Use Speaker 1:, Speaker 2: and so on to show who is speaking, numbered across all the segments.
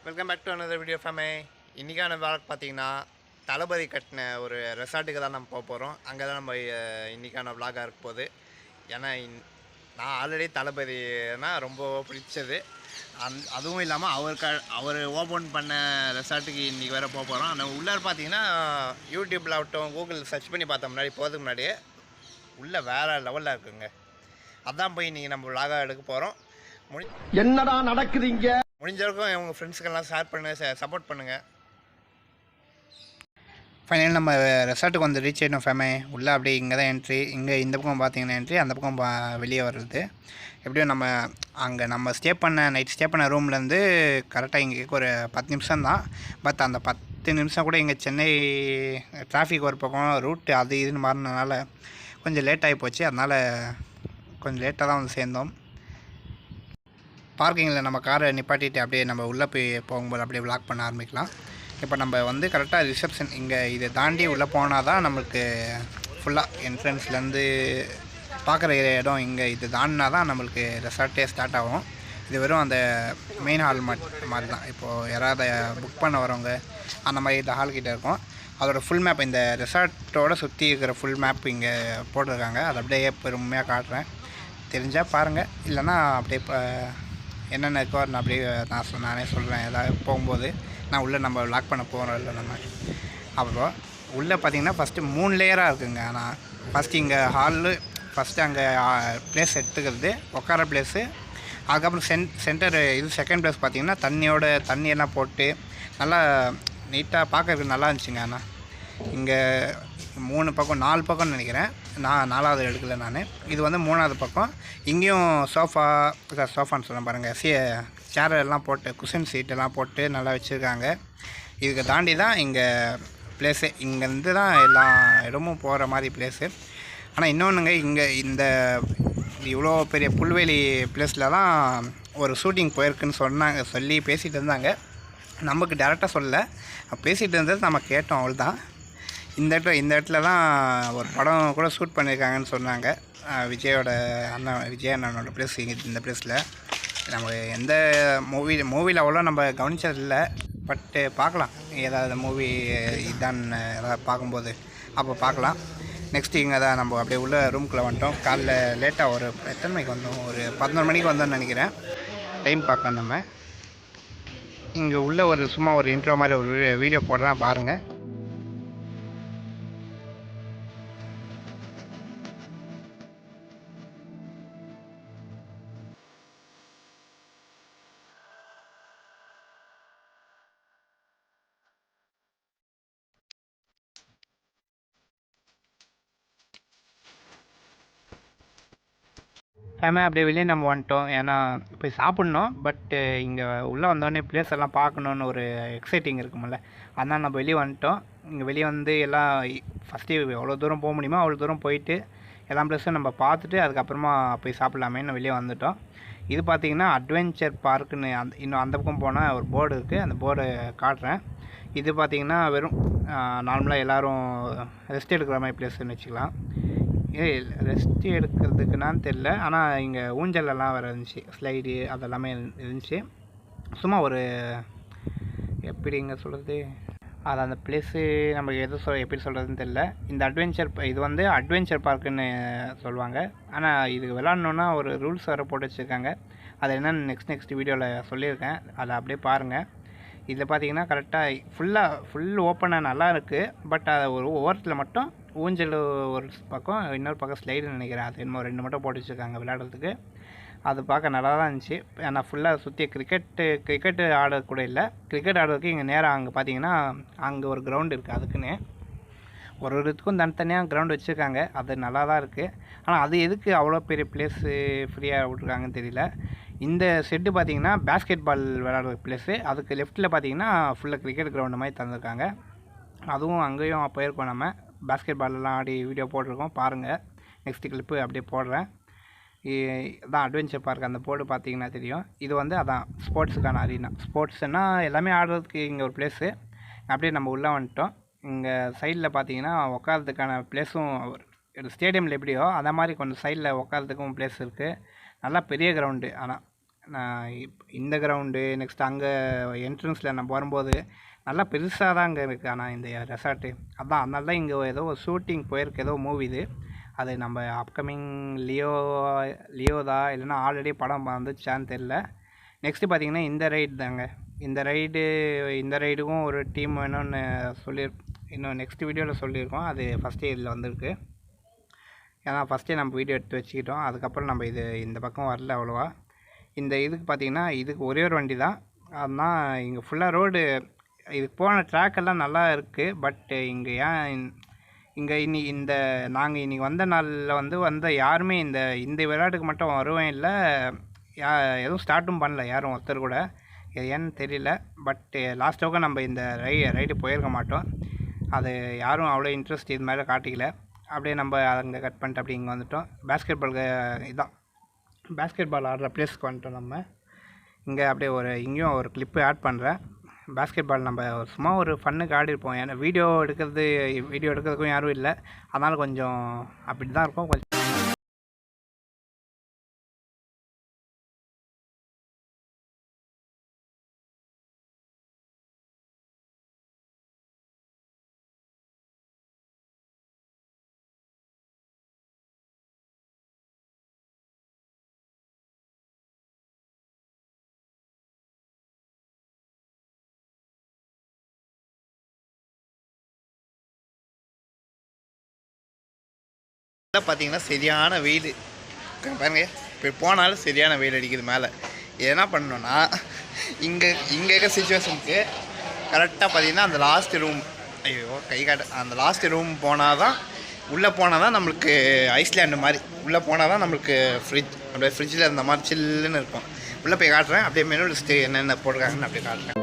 Speaker 1: Welcome back to another video ஃபேமே. இன்றைக்கான vlog பார்த்தீங்கன்னா தளபதி கட்டின ஒரு ரெசார்ட்டுக்கு தான் நம்ம போக போகிறோம். அங்கே தான் நம்ம இன்றைக்கான vlog-ஆக இருக்க போகுது. ஏன்னா நான் ஆல்ரெடி தளபதினா ரொம்ப பிடிச்சது. அதுவும் இல்லாமல் அவர் ஓப்பன் பண்ண ரெசார்ட்டுக்கு இன்றைக்கி வேறு போக போகிறோம். அந்த உள்ளே பார்த்தீங்கன்னா யூடியூப்பில் ஆகட்டும் கூகுள் சர்ச் பண்ணி பார்த்த முன்னாடி போகிறதுக்கு முன்னாடியே உள்ளே வேறு லெவலில் இருக்குங்க. அதான் போய் இன்றைக்கி நம்ம vlog-ஆக எடுக்க போகிறோம்.
Speaker 2: என்னடா நடக்குதுங்க?
Speaker 1: முடிஞ்சவரைக்கும் உங்கள் ஃப்ரெண்ட்ஸுக்கெல்லாம் ஷேர் பண்ணுங்கள், சப்போர்ட் பண்ணுங்கள். ஃபைனல் நம்ம ரெசார்ட்டுக்கு வந்து ரீச் ஆகிட்டோம் ஃபேமே. உள்ளே அப்படியே இங்கே தான் என்ட்ரி. இங்கே இந்த பக்கம் பார்த்தீங்கன்னா என்ட்ரி, அந்த பக்கம் வெளியே வர்றது. எப்படியும் நம்ம நைட் ஸ்டே பண்ண ரூம்லேருந்து கரெக்டாக இங்கே ஒரு 10 நிமிஷம் தான். பட் அந்த 10 நிமிஷம் கூட இங்கே சென்னை டிராஃபிக் ஒரு பக்கம் ரூட்டு அது இதுன்னு மாறினதுனால கொஞ்சம் லேட் ஆகி போச்சு. அதனால் கொஞ்சம் லேட்டாக தான் வந்து சேர்ந்தோம். பார்க்கிங்கில் நம்ம காரை நிப்பாட்டிட்டு அப்படியே நம்ம உள்ளே போய் போகும்போது அப்படியே விளாக் பண்ண ஆரம்பிக்கலாம். இப்போ நம்ம வந்து கரெக்டாக ரிசப்ஷன் இங்கே இதை தாண்டி உள்ளே போனால் தான் நம்மளுக்கு ஃபுல்லாக என்ட்ரன்ஸ்லேருந்து பார்க்குற இடம் இங்கே இது தாண்டினா தான் நம்மளுக்கு ரெசார்ட்டே ஸ்டார்ட் ஆகும். இது வெறும் அந்த மெயின் ஹால் மாதிரி தான். இப்போது யாராவது புக் பண்ண வரவங்க அந்த மாதிரி இந்த ஹால்கிட்ட இருக்கும். அதோட ஃபுல் மேப் இந்த ரெசார்ட்டோடு சுற்றி இருக்கிற ஃபுல் மேப் இங்கே போட்டிருக்காங்க. அதை அப்படியே பெருமையாக காட்டுறேன், தெரிஞ்சால் பாருங்கள். இல்லைன்னா அப்படியே என்னென்ன இருக்கோ நான் அப்படியே நானே சொல்கிறேன். ஏதாவது போகும்போது நான் உள்ளே நம்ம லாக் பண்ண போகிறோம் இல்லை நம்ம. அப்புறம் உள்ளே பார்த்திங்கன்னா ஃபஸ்ட்டு 3 லேயராக இருக்குங்க. ஆனால் ஃபஸ்ட்டு இங்கே ஹாலு, ஃபஸ்ட்டு அங்கே ப்ளேஸ் எடுத்துக்கிறது உட்கார ப்ளேஸு. அதுக்கப்புறம் சென்டர் இது செகண்ட் ப்ளேஸ் பார்த்திங்கன்னா தண்ணியெல்லாம் போட்டு நல்லா நீட்டாக பார்க்கறதுக்கு நல்லா இருந்துச்சுங்க. ஆனால் இங்கே 4 பக்கம்னு நினைக்கிறேன். நான் 4வது எடுக்கல நான். இது வந்து 3வது பக்கம். இங்கேயும் சோஃபான்னு சொல்ல பாருங்கள், சேரெல்லாம் போட்டு குஷன் சீட்டெல்லாம் போட்டு நல்லா வச்சுருக்காங்க. இதுக்கு தாண்டி தான் இங்கே ப்ளேஸு. இங்கேருந்து தான் எல்லா இடமும் போகிற மாதிரி ப்ளேஸு. ஆனால் இன்னொன்றுங்க, இங்கே இந்த இவ்வளோ பெரிய புல்வெளி ப்ளேஸில் தான் ஒரு ஷூட்டிங் போயிருக்குன்னு சொல்லி பேசிகிட்டு இருந்தாங்க. நமக்கு டேரெக்டாக சொல்லலை, பேசிகிட்டு இருந்தது நம்ம கேட்டோம், அவ்வளோதான். இந்த இடத்துல தான் ஒரு படம் கூட ஷூட் பண்ணியிருக்காங்கன்னு சொன்னாங்க. விஜய் அண்ணனோட ப்ளேஸ் இந்த ப்ளேஸில். நம்ம எந்த மூவியில் அவ்வளோ நம்ம கவனித்ததில்லை. பட்டு பார்க்கலாம், ஏதாவது மூவி இதான்னு ஏதாவது பார்க்கும்போது அப்போ பார்க்கலாம். நெக்ஸ்ட்டு இங்கே தான் நம்ம அப்படியே உள்ள ரூம்குள்ளே வந்துட்டோம். காலைல லேட்டாக ஒரு எத்தனை மணிக்கு வந்தோம், ஒரு 11 மணிக்கு வந்தோம்னு நினைக்கிறேன். டைம் பார்க்கலாம். நம்ம இங்கே உள்ள சும்மா ஒரு இன்ட்ரோ மாதிரி ஒரு வீடியோ போடுறேன், பாருங்கள். அப்படியே வெளியே நம்ம வந்துட்டோம். ஏன்னா போய் சாப்பிட்ணும். பட்டு இங்கே உள்ளே வந்தோடனே ப்ளேஸ் எல்லாம் பார்க்கணுன்னு ஒரு எக்ஸைட்டிங் இருக்குமில்ல, அதனால் நம்ம வெளியே வந்துட்டோம். இங்கே வெளியே வந்து எல்லாம் ஃபஸ்ட்டு எவ்வளோ தூரம் போக முடியுமோ அவ்வளோ தூரம் போயிட்டு எல்லா ப்ளேஸும் நம்ம பார்த்துட்டு அதுக்கப்புறமா போய் சாப்பிட்லாமேன்னு வெளியே வந்துட்டோம். இது பார்த்திங்கன்னா அட்வென்ச்சர் பார்க்குன்னு இன்னும் அந்த பக்கம் போனால் ஒரு போர்டு இருக்குது, அந்த போர்டை காட்டுறேன். இது பார்த்திங்கன்னா வெறும் நார்மலாக எல்லோரும் ரெஸ்ட் எடுக்கிற மாதிரி ப்ளேஸ்ன்னு வச்சுக்கலாம். ரெஸ்ட் எடுக்கிறதுக்குனான்னு தெரில, ஆனால் இங்கே ஊஞ்சலெல்லாம் வேறு இருந்துச்சு, ஸ்லைடு அதெல்லாமே இருந்துச்சு. சும்மா ஒரு எப்படிங்க சொல்கிறது, அது அந்த ப்ளேஸு நம்ம எப்படி சொல்கிறதுன்னு தெரில. இது வந்து அட்வென்ச்சர் பார்க்குன்னு சொல்லுவாங்க. ஆனால் இதுக்கு விளாட்ணுன்னா ஒரு ரூல்ஸ் வேறு போட்டு வச்சுருக்காங்க. அது என்னென்னு நெக்ஸ்ட் வீடியோவில் சொல்லியிருக்கேன், அதை அப்படியே பாருங்கள். இதில் பார்த்தீங்கன்னா கரெக்டாக ஃபுல் ஓப்பனாக நல்லா இருக்குது. பட் அதை ஒரு ஓரத்தில் மட்டும் ஊஞ்சல் ஒரு பக்கம், இன்னொரு பக்கம் ஸ்லைடுன்னு நினைக்கிறேன். அது இன்னும் 2 மட்டும் போட்டு வச்சுருக்காங்க விளையாடுறதுக்கு. அது பார்க்க நல்லா தான் இருந்துச்சு. ஆனால் ஃபுல்லாக சுற்றி கிரிக்கெட்டு ஆடக்கூட இல்லை. கிரிக்கெட் ஆடுறதுக்கு இங்கே நேராக அங்கே பார்த்தீங்கன்னா அங்கே ஒரு கிரவுண்டு இருக்குது. அதுக்குன்னு ஒரு இதுக்கும் தனித்தனியாக கிரவுண்டு வச்சுருக்காங்க. அது நல்லா தான் இருக்குது. ஆனால் அது எதுக்கு அவ்வளோ பெரிய ப்ளேஸு ஃப்ரீயாக விட்ருக்காங்கன்னு தெரியல. இந்த செட்டு பார்த்திங்கன்னா பேஸ்கெட் பால் விளையாடுற ப்ளேஸு. அதுக்கு லெஃப்ட்டில் பார்த்திங்கன்னா ஃபுல்லாக கிரிக்கெட் கிரவுண்டு மாதிரி தந்திருக்காங்க. அதுவும் அங்கேயும் போயிருக்கோம். நம்ம பேஸ்கெட் பாலெல்லாம் ஆடி வீடியோ போட்டிருக்கோம், பாருங்கள். நெக்ஸ்ட்டு கிளிப்பு அப்படியே போடுறேன். இதான் அட்வென்ச்சர் பார்க். அந்த போர்டு பார்த்திங்கன்னா தெரியும். இது வந்து அதான் ஸ்போர்ட்ஸுக்கான அரீனா. ஸ்போர்ட்ஸ்னால் எல்லாமே ஆடுறதுக்கு இங்கே ஒரு ப்ளேஸு. அப்படியே நம்ம உள்ளே வந்துட்டோம். இங்கே சைடில் பார்த்திங்கன்னா உட்காரத்துக்கான ப்ளேஸும் ஸ்டேடியமில் எப்படியோ அந்த மாதிரி கொஞ்சம் சைடில் உட்காரத்துக்கும் ப்ளேஸ் இருக்குது. நல்லா பெரிய கிரவுண்டு. ஆனால் நான் இந்த கிரவுண்டு நெக்ஸ்ட் அங்கே என்ட்ரன்ஸில் நம்ம வரும்போது நல்லா பெருசாக தான் அங்கே இருக்குது. ஆனால் இந்த ரெசார்ட்டு அதனால தான் இங்கே ஏதோ ஒரு ஷூட்டிங் போயிருக்கு, ஏதோ மூவி இது. அது நம்ம அப்கமிங் லியோதா இல்லைன்னா ஆல்ரெடி படம் வந்துச்சான்னு தெரில. நெக்ஸ்ட்டு பார்த்திங்கன்னா இந்த ரைடு தாங்க. இந்த ரைடுக்கும் ஒரு டீம் வேணும்னு இன்னும் நெக்ஸ்ட் வீடியோவில் சொல்லியிருக்கோம். அது ஃபஸ்ட்டே இதில் வந்திருக்கு. ஏன்னா ஃபஸ்ட்டே நம்ம வீடியோ எடுத்து வச்சுக்கிட்டோம். அதுக்கப்புறம் நம்ம இந்த பக்கம் வரல அவ்வளோவா. இந்த இதுக்கு பார்த்திங்கன்னா இதுக்கு ஒரே ஒரு வண்டி தான். அதுதான் இங்கே ஃபுல்லாக ரோடு. இதுக்கு போன ட்ராக்கெல்லாம் நல்லா இருக்குது. பட்டு இங்கே இங்கே நாங்கள் இன்றைக்கி வந்த நாளில் வந்த யாருமே இந்த விளையாட்டுக்கு மட்டும் வருவேன் இல்லை, எதுவும் ஸ்டார்ட்டும் பண்ணல யாரும் ஒருத்தர் கூட. ஏன்னு தெரியல. பட்டு லாஸ்ட்டாக நம்ம இந்த ரைடு போயிருக்க மாட்டோம். அது யாரும் அவ்வளோ இன்ட்ரெஸ்ட் இது மேலே காட்டிக்கல. அப்படியே நம்ம அங்கே கட் பண்ணிட்டு அப்படி இங்கே வந்துட்டோம். பேஸ்கெட் பால் ஆடுற பிளேஸ்க்கு வந்துட்டோம். நம்ம இங்கே அப்படியே இங்கேயும் ஒரு கிளிப்பு ஆட் பண்ணுறேன். பேஸ்கெட் பால் நம்ம சும்மா ஒரு ஃபன்னுக்கு ஆடிருப்போம். ஏன்னா வீடியோ எடுக்கிறதுக்கும் யாரும் இல்லை. அதனால் கொஞ்சம் அப்படி தான் இருக்கும். கொஞ்சம் பார்த்தீங்கன்னா சரியான வெயில் பாருங்க. இப்போ போனாலும் சரியான வெயில் அடிக்குது மேலே. என்ன பண்ணணும்னா இங்கே இருக்க சுச்சுவேஷனுக்கு கரெக்டாக பார்த்தீங்கன்னா அந்த லாஸ்ட் ரூம் அந்த லாஸ்ட் ரூம் உள்ளே போனால் தான் நம்மளுக்கு ஐஸ்லேண்டு மாதிரி உள்ளே போனால் தான் நம்மளுக்கு அப்படியே ஃப்ரிட்ஜில் இருந்த மாதிரி சில்லுன்னு இருக்கும். உள்ளே போய் காட்டுறேன். அப்படியே மெனு லிஸ்ட்டு என்னென்ன போட்டிருக்காங்கன்னு அப்படியே காட்டுறேன்.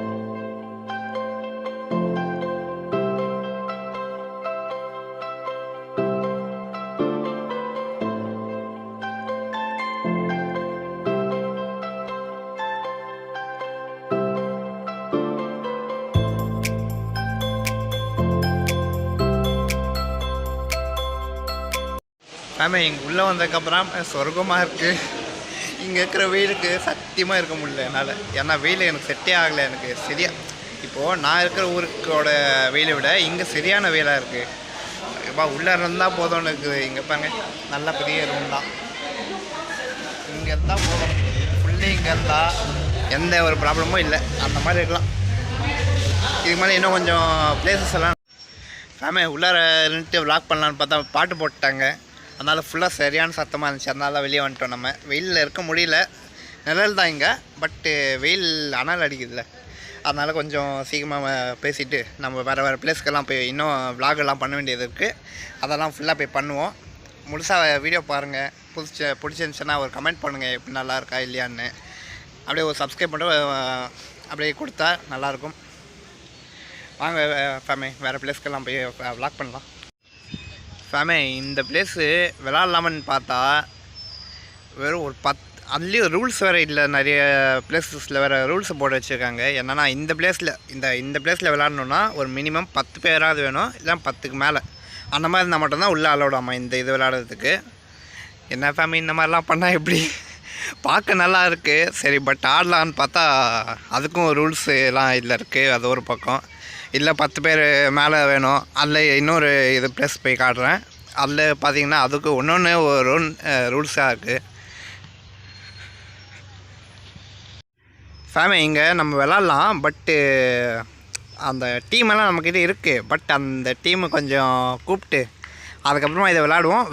Speaker 1: ஆமாம், இங்கே உள்ளே வந்ததுக்கப்புறம் சொர்க்கமாக இருக்குது. இங்கே இருக்கிற வெயிலுக்கு சத்தியமாக இருக்க முடியல என்னால். ஏன்னா வெயில் எனக்கு செட்டே ஆகலை. எனக்கு இப்போது நான் இருக்கிற ஊருக்கோட வெயிலை விட இங்கே சரியான வெயிலாக இருக்குது. இப்போ உள்ளே இருந்தால் போதும்னு இருக்குது. இங்கே பாருங்க, நல்ல பெரிய ரூம் தான். இங்கே இருந்தால் போதும். ஃபுல்லி இங்கே இருந்தால் எந்த ஒரு ப்ராப்ளமும் இல்லை. அந்த மாதிரி இருக்கலாம். இதுக்கு மேலே இன்னும் கொஞ்சம் பிளேசஸ் எல்லாம் உள்ளார இருந்துட்டு விளாக் பண்ணலான்னு பார்த்தா பாட்டு போட்டாங்க. அதனால் ஃபுல்லாக சரியான சத்தமாக இருந்துச்சு. அதனால தான் வெளியே வந்துட்டோம். நம்ம வெயிலில் இருக்க முடியல. நிழல் தான் இங்கே. பட்டு வெயில் அனல் அடிக்குதுல்ல. அதனால் கொஞ்சம் சீக்கிரமாக பேசிவிட்டு நம்ம வேறு பிளேஸ்க்கெல்லாம் போய் இன்னும் விளாகெல்லாம் பண்ண வேண்டியது இருக்குது. அதெல்லாம் ஃபுல்லாக போய் பண்ணுவோம். முழுசாக வீடியோ பாருங்கள். பிடிச்சிருந்துச்சுன்னா ஒரு கமெண்ட் பண்ணுங்கள் எப்படி நல்லா இருக்கா இல்லையான்னு. அப்படியே ஒரு சப்ஸ்கிரைப் பண்ணிட்டு அப்படியே கொடுத்தா நல்லாயிருக்கும். வாங்க வேறு பிளேஸ்க்கெல்லாம் போய் விளாக் பண்ணலாம். இந்த பிளேஸு விளாட்லாமன்னு பார்த்தா வெறும் ஒரு அதுலேயும் ரூல்ஸ் வேறு இல்லை. நிறைய பிளேஸஸில் வேறு ரூல்ஸை போட்டு வச்சுருக்காங்க. என்னென்னா இந்த பிளேஸில் விளாட்ணுன்னா ஒரு மினிமம் 10 பேராவது வேணும், இல்லை 10க்கு மேலே. அந்த மாதிரி இருந்தால் மட்டும்தான் உள்ளே அலோடாமா இது விளாட்றதுக்கு. என்ன இந்த மாதிரிலாம் பண்ணால் எப்படி? பார்க்க நல்லா இருக்குது சரி, பட் ஆடலான்னு பார்த்தா அதுக்கும் ரூல்ஸு எல்லாம் இதில் இருக்குது. அது ஒரு பக்கம். இல்லை 10 பேர் மேலே வேணும். அதில் இன்னொரு ப்ளேஸ் போய் காட்டுறேன். அதில் பார்த்திங்கன்னா அதுக்கு ஒன்று ஒரு ரூல்ஸாக இருக்குது. இங்கே நம்ம விளாட்லாம். பட்டு அந்த டீமெல்லாம் நம்மக்கிட்ட இருக்குது. பட் அந்த டீமை கொஞ்சம் கூப்பிட்டு அதுக்கப்புறமா இதை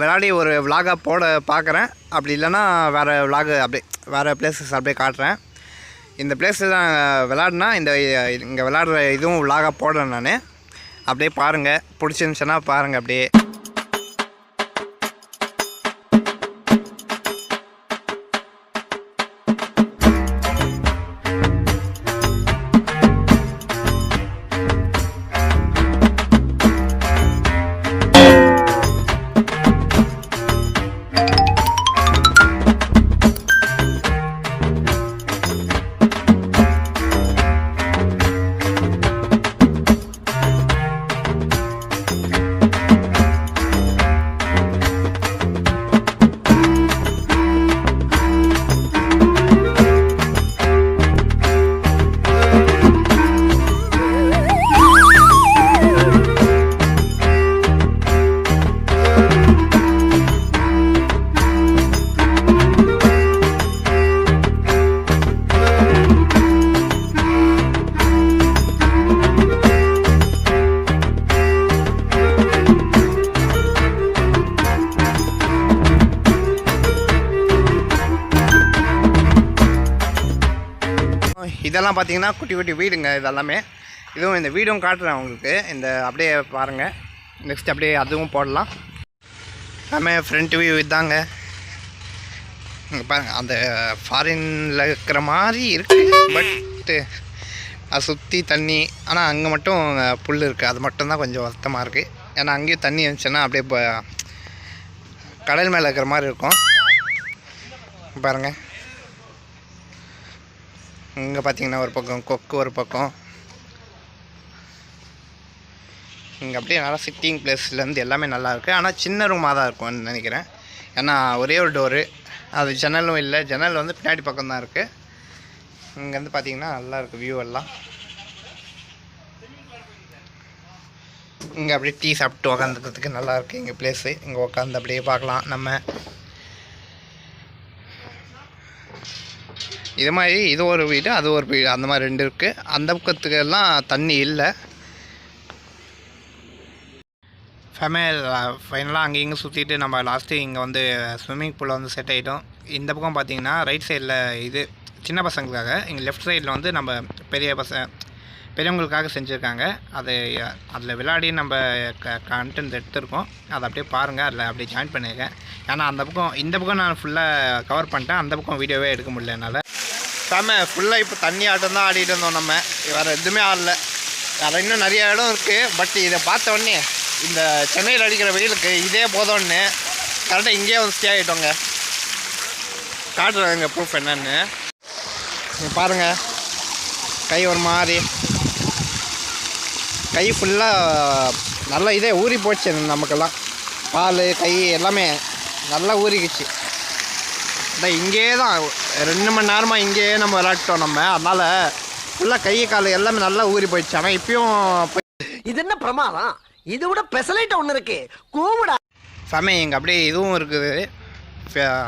Speaker 1: விளாடி ஒரு விலாகாக போட பார்க்குறேன். அப்படி இல்லைன்னா வேறு விலாகு அப்படியே வேறு பிளேஸஸ் அப்படியே காட்டுறேன். இந்த பிளேஸில் தான் விளாட்னா இங்கே விளாட்ற இதுவும் விலாகாக போடுறேன் நான். அப்படியே பாருங்கள். பிடிச்சிருந்துச்சுன்னா பாருங்கள் அப்படியே. இதெல்லாம் பார்த்தீங்கன்னா குட்டி குட்டி வீடுங்க இதெல்லாமே. இதுவும் இந்த வீடும் காட்டுறேன் உங்களுக்கு. இந்த அப்படியே பாருங்கள். நெக்ஸ்ட் அப்படியே அதுவும் போடலாம். எல்லாமே ஃப்ரண்ட் வியூ இதாங்க. இங்கே பாருங்கள், அந்த ஃபாரினில் இருக்கிற மாதிரி இருக்குது. பட்டு அதை சுற்றி தண்ணி, ஆனால் அங்கே மட்டும் புல் இருக்குது. அது மட்டும்தான் கொஞ்சம் வருத்தமாக இருக்குது. ஏன்னா அங்கேயும் தண்ணி இருந்துச்சுன்னா அப்படியே இப்போ கடல் மேலே இருக்கிற மாதிரி இருக்கும். பாருங்கள், இங்கே பார்த்தீங்கன்னா ஒரு பக்கம் கொக்கு, ஒரு பக்கம் இங்கே அப்படியே நல்லா சிட்டிங் பிளேஸ்லேருந்து எல்லாமே நல்லாயிருக்கு. ஆனால் சின்ன ரூமாக தான் இருக்கும்னு நினைக்கிறேன். ஏன்னா ஒரே ஒரு டோரு, அது ஜன்னலும் இல்லை. ஜன்னல் வந்து பின்னாடி பக்கம் தான் இருக்குது. இங்கேருந்து பார்த்தீங்கன்னா நல்லாயிருக்கு வியூ எல்லாம். இங்கே அப்படியே டீ சாப்பிட்டு உக்காந்துக்கிறதுக்கு நல்லாயிருக்கு இங்கே பிளேஸு. இங்கே உட்காந்து அப்படியே பார்க்கலாம் நம்ம. இது மாதிரி இது ஒரு வீடு, அது ஒரு வீடு, அந்த மாதிரி 2 இருக்குது. அந்த பக்கத்துக்கெல்லாம் தண்ணி இல்லை. ஃபைனலாக அங்கே இங்கே சுற்றிட்டு நம்ம லாஸ்ட்டு இங்கே வந்து ஸ்விம்மிங் பூலில் வந்து செட் ஆகிட்டோம். இந்த பக்கம் பார்த்தீங்கன்னா ரைட் சைடில் இது சின்ன பசங்களுக்காக, இங்கே லெஃப்ட் சைடில் வந்து நம்ம பெரியவங்களுக்காக செஞ்சுருக்காங்க. அதில் விளையாடி நம்ம கண்டென்ட் எடுத்துருக்கோம். அதை அப்படியே பாருங்கள். அதில் அப்படியே ஜாயின் பண்ணியிருக்கேன். ஏன்னா இந்த பக்கம் நான் ஃபுல்லாக கவர் பண்ணிட்டேன். அந்த பக்கம் வீடியோவே எடுக்க முடியல என்னால். ஃபுல்லாக இப்போ தண்ணி ஆட்டம் தான் ஆடிட்டு இருந்தோம் நம்ம. வேறு எதுவுமே ஆடல. அதில் இன்னும் நிறைய இடம் இருக்குது. பட் இதை பார்த்த உடனே இந்த சென்னையில் அடிக்கிற வெயிலுக்கு இதே போதோன்னு கரெக்டாக இங்கேயே வந்து ஸ்டே ஆகிட்டோங்க. காட்டுறாங்க ப்ரூஃப் என்னன்னு பாருங்கள். கை ஒரு மாதிரி, கை ஃபுல்லாக நல்லா இதே ஊறி போச்சு நமக்கெல்லாம். கால் கை எல்லாமே நல்லா ஊறிக்குச்சு. இங்கேயே தான் 2 மணி நேரமாக இங்கேயே நம்ம விளையாட்டோம் நம்ம. அதனால் ஃபுல்லாக கை கால் எல்லாமே நல்லா ஊறி போயிடுச்சு. ஆனால் இப்பயும்
Speaker 2: இது என்ன பிரமாதம்? இது விட பெசலைட் ஒன்று இருக்கு கூவிடா.
Speaker 1: இங்கே அப்படியே இதுவும் இருக்குது.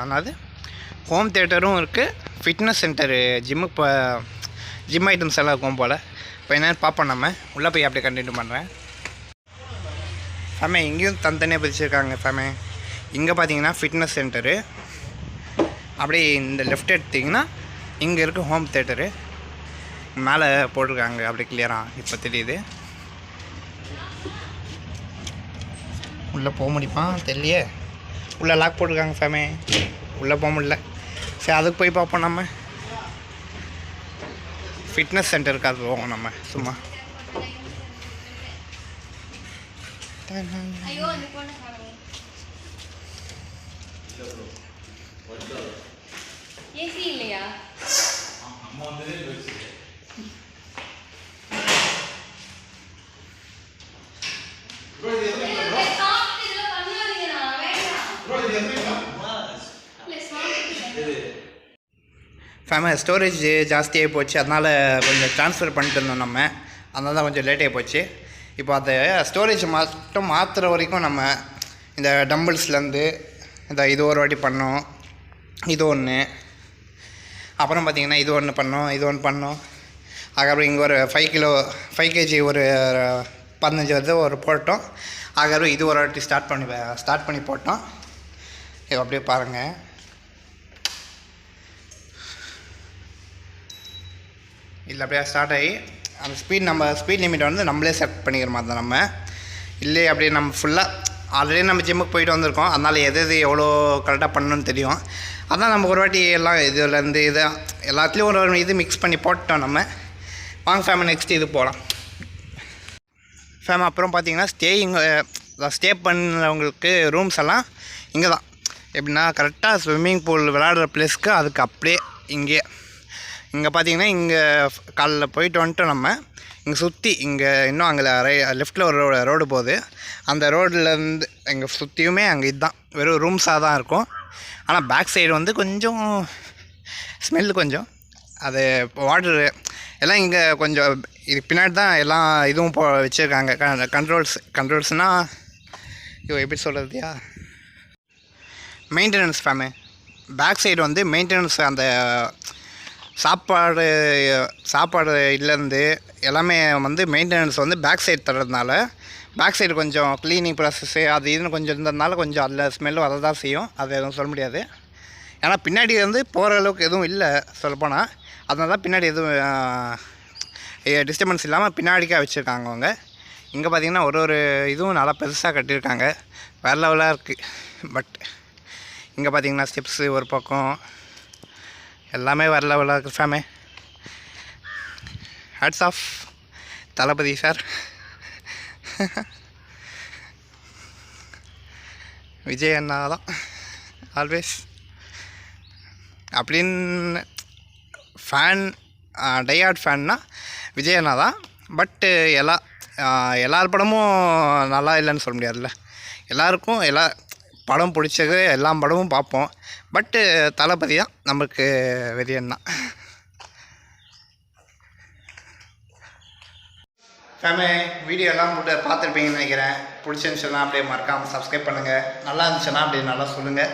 Speaker 1: அதாவது ஹோம் தியேட்டரும் இருக்குது. ஃபிட்னஸ் சென்டரு, ஜிம் ஐட்டம்ஸ் எல்லாம் இருக்கும் போல். இப்போ என்ன பார்ப்போம் நம்ம. உள்ளே போய் அப்படியே கண்டினியூ பண்ணுறேன். இங்கேயும் தனித்தனியாக பிரிச்சுருக்காங்க. இங்கே பார்த்தீங்கன்னா ஃபிட்னஸ் சென்டரு. அப்படியே இந்த லெஃப்ட் எடுத்திங்கன்னா இங்கே இருக்குது ஹோம் தியேட்டரு. மேலே போட்டிருக்காங்க அப்படியே கிளியராக இப்போ தெரியுது. உள்ளே போக முடியுமா தெரியலையே. உள்ளே லாக் போட்டிருக்காங்க. உள்ளே போக முடியல. சரி, அதுக்கு போய் பார்ப்போம் நம்ம. ஃபிட்னஸ் சென்டருக்கு அது போவோம் நம்ம சும்மா.
Speaker 3: ஏசி இல்லையா?
Speaker 1: ஸ்டோரேஜ் ஜாஸ்தியாகி போச்சு. அதனால் கொஞ்சம் ட்ரான்ஸ்ஃபர் பண்ணிட்டு இருந்தோம் நம்ம. அதனால தான் கொஞ்சம் லேட்டாகி போச்சு. இப்போ அந்த ஸ்டோரேஜ் மட்டும் மாற்றுற வரைக்கும் நம்ம இந்த டம்பிள்ஸ்லேருந்து இது ஒரு வாட்டி பண்ணோம். இது ஒன்று, அப்புறம் பார்த்திங்கன்னா இது ஒன்று பண்ணோம். அதுக்கப்புறம் இங்கே ஒரு 5 kg ஒரு 15 வருது ஒரு போட்டோம். அதுக்கப்புறம் இது ஒரு வாட்டி ஸ்டார்ட் பண்ணி போட்டோம். இது அப்படியே பாருங்கள். இல்லை அப்படியே ஸ்டார்ட் ஆகி அந்த ஸ்பீட் லிமிட்டை வந்து நம்மளே செட் பண்ணிக்கிற மாதிரி தான் நம்ம. இல்லையே அப்படியே நம்ம ஃபுல்லாக ஆல்ரெடி நம்ம ஜிம்முக்கு போயிட்டு வந்திருக்கோம். அதனால் எது எவ்வளோ கரெக்டாக பண்ணணும்னு தெரியும். அதான் நம்ம ஒரு வாட்டி எல்லாம் இதுலேருந்து எல்லாத்துலேயும் ஒரு இது மிக்ஸ் பண்ணி போட்டோம் நம்ம. வாங்க நெக்ஸ்ட் இது போகலாம். அப்புறம் பார்த்திங்கன்னா ஸ்டே பண்ணுறவங்களுக்கு ரூம்ஸ் எல்லாம் இங்கே தான். எப்படின்னா கரெக்டாக ஸ்விம்மிங் பூல் விளையாடுற பிளேஸ்க்கு அதுக்கு அப்படியே இங்கே பார்த்திங்கன்னா இங்கே காலைல போயிட்டு வந்துட்டோம் நம்ம. இங்கே சுற்றி இன்னும் அங்கே லெஃப்ட்டில் ஒரு ரோடு போகுது. அந்த ரோட்லேருந்து இங்கே சுற்றியுமே அங்கே இதுதான் வெறும் ரூம்ஸாக தான் இருக்கும். ஆனால் பேக் சைடு வந்து கொஞ்சம் ஸ்மெல்லு கொஞ்சம் அது வாட்ரு எல்லாம் இங்கே கொஞ்சம் இதுக்கு பின்னாடி தான் எல்லாம் இதுவும் வச்சுருக்காங்க. கண்ட்ரோல்ஸ்னால் இது எப்படி சொல்கிறதுயா, மெயின்டெனன்ஸ் பேக் சைடு வந்து மெயின்டெனன்ஸ். அந்த சாப்பாடு இல்லைருந்து எல்லாமே வந்து மெயின்டெனன்ஸ் வந்து பேக் சைடு தர்றதுனால பேக் சைடு கொஞ்சம் க்ளீனிங் ப்ராசஸ்ஸு அது இதுன்னு கொஞ்சம் இருந்ததுனால கொஞ்சம் அதில் ஸ்மெல்லு வர தான் செய்யும். அது எதுவும் சொல்ல முடியாது. ஏன்னா பின்னாடி வந்து போகிற அளவுக்கு எதுவும் இல்லை சொல்லப்போனால். அதனால தான் பின்னாடி எதுவும் டிஸ்டர்பன்ஸ் இல்லாமல் பின்னாடிக்காக வச்சுருக்காங்க அவங்க. இங்கே பார்த்திங்கன்னா ஒரு இதுவும் நல்லா பெருசாக கட்டியிருக்காங்க, வேறு லெவலாக இருக்குது. பட் இங்கே பார்த்திங்கன்னா ஸ்டெப்ஸு ஒரு பக்கம் எல்லாமே வேறு லெவலாக இருக்குது. ஃபேமே ஹேட்ஸ் ஆஃப் தளபதி சார். விஜய் அண்ணா தான் ஆல்வேஸ் அப்படின்னு ஃபேன், டையார்ட் ஃபேன்னா விஜய் அண்ணா தான். பட்டு எல்லார் படமும் நல்லா இல்லைன்னு சொல்ல முடியாதுல்ல. எல்லாருக்கும் எல்லா படம் பிடிச்சது, எல்லா படமும் பார்ப்போம். பட்டு தளபதி தான் நமக்கு வெறியன் தான். ஃபேமே வீடியோலாம் போட்டு பார்த்துருப்பீங்கன்னு நினைக்கிறேன். பிடிச்சிருந்துச்சுன்னா அப்படியே மறக்காமல் சப்ஸ்கிரைப் பண்ணுங்கள். நல்லா இருந்துச்சுன்னா அப்படியே நல்லா சொல்லுங்கள்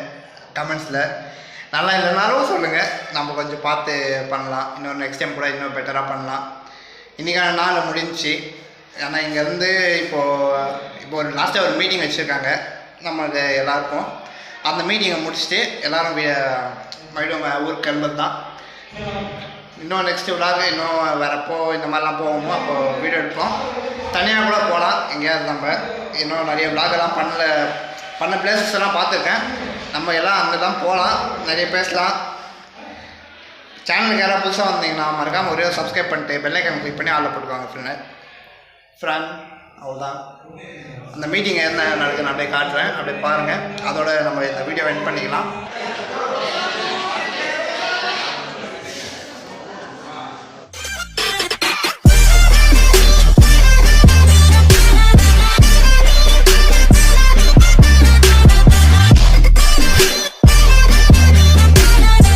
Speaker 1: கமெண்ட்ஸில். நல்லா இல்லைனாலும் சொல்லுங்கள், நம்ம கொஞ்சம் பார்த்து பண்ணலாம். இன்னொரு நெக்ஸ்ட் டைம் கூட இன்னும் பெட்டராக பண்ணலாம். இன்றைக்கான நாள் முடிஞ்சிச்சு. ஏன்னா இங்கேருந்து இப்போ ஒரு லாஸ்ட்டாக ஒரு மீட்டிங் வச்சுருக்காங்க நம்மளுக்கு எல்லாருக்கும். அந்த மீட்டிங்கை முடிச்சுட்டு எல்லோரும் மறுபடியும் ஊருக்கு கிளம்புறது தான். இன்னும் நெக்ஸ்ட்டு விழாக்கு இன்னும் வரப்போ இந்த மாதிரிலாம் போவோமோ அப்போது வீடியோ எடுப்போம். தனியாக கூட போகலாம் எங்கேயாவது. நம்ம இன்னும் நிறைய விழாக்கெல்லாம் பண்ண பிளேசஸ் எல்லாம் பார்த்துருக்கேன். நம்ம எல்லாம் அங்கே தான் போகலாம், நிறைய பேசலாம். சேனலுக்கு யாராவது புதுசாக வந்தீங்கன்னா மறக்காமல் ஒரே சப்ஸ்கிரைப் பண்ணிட்டு பெல்லைக்கான கிளிக் பண்ணி ஆளில் போட்டுக்குவாங்க ஃப்ரெண்ட். அவ்வளோதான். அந்த மீட்டிங் என்ன நடக்குதுன்னு அப்படியே காட்டுறேன், அப்படியே பாருங்கள். அதோட நம்ம இந்த வீடியோ எண்ட் பண்ணிக்கலாம்.